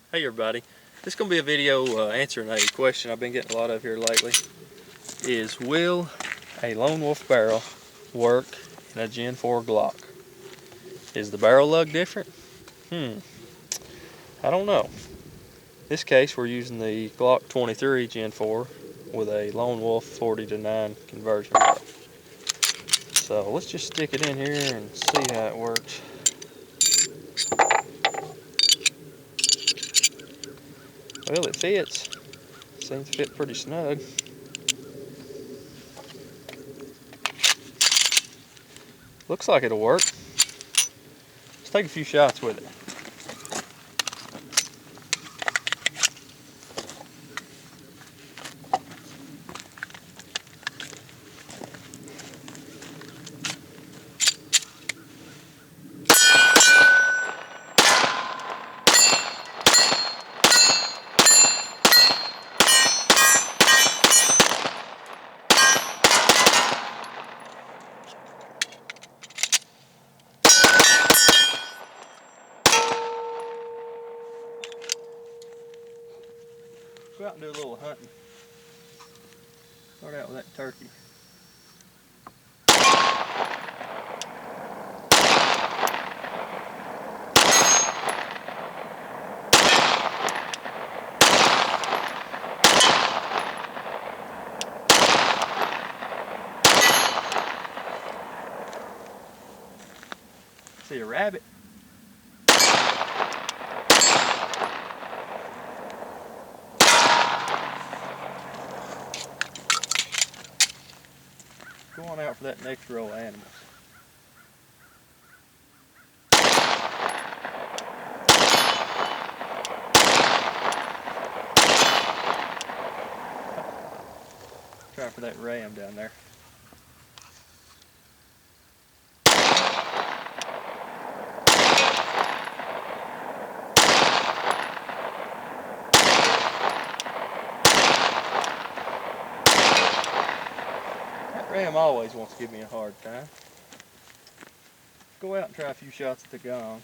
Hey everybody, this is going to be a video answering a question I've been getting a lot of here lately. Is will a Lonewolf barrel work in a Gen 4 Glock? Is the barrel lug different? I don't know. In this case we're using the Glock 23 Gen 4 with a Lonewolf 40-9 conversion barrel. So let's just stick it in here and see how it works. Well, it fits. Seems to fit pretty snug. Looks like it'll work. Let's take a few shots with it. Go out and do a little hunting. Start out with that turkey. See a rabbit? Go on out for that next row of animals. Try for that ram down there. That ram always wants to give me a hard time. Go out and try a few shots at the gong.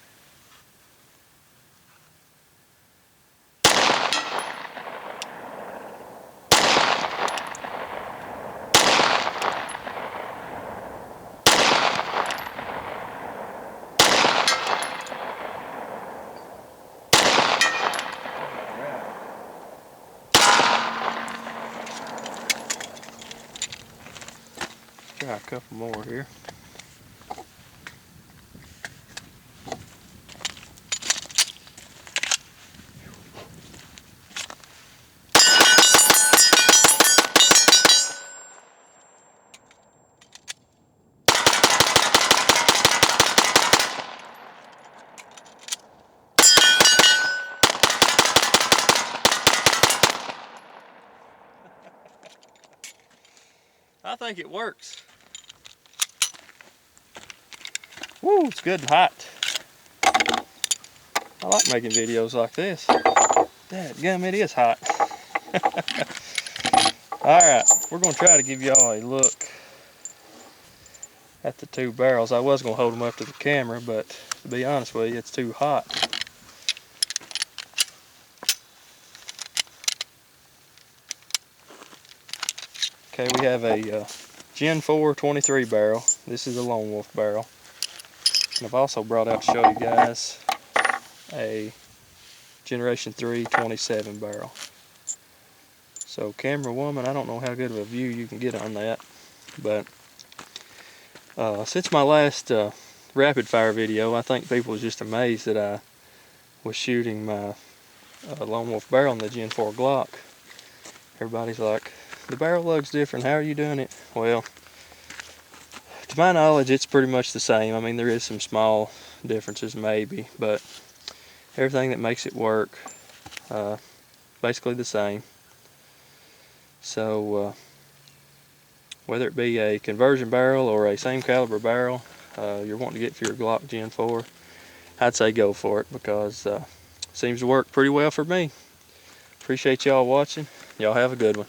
Try a couple more here. I think it works. Woo, it's good and hot. I like making videos like this. Dadgum, it is hot. Alright, we're going to try to give y'all a look at the two barrels. I was going to hold them up to the camera, but to be honest with you, it's too hot. Okay, we have a Gen 4 23 barrel. This is a Lonewolf barrel. And I've also brought out to show you guys a Generation 3 27 barrel. So camera woman, I don't know how good of a view you can get on that, but since my last rapid fire video, I think people was just amazed that I was shooting my Lonewolf barrel in the Gen 4 Glock. Everybody's like, the barrel lug's different, how are you doing it? Well, to my knowledge, it's pretty much the same. I mean, there is some small differences maybe, but everything that makes it work, basically the same. So whether it be a conversion barrel or a same caliber barrel you're wanting to get for your Glock Gen 4, I'd say go for it, because it seems to work pretty well for me. Appreciate y'all watching. Y'all have a good one.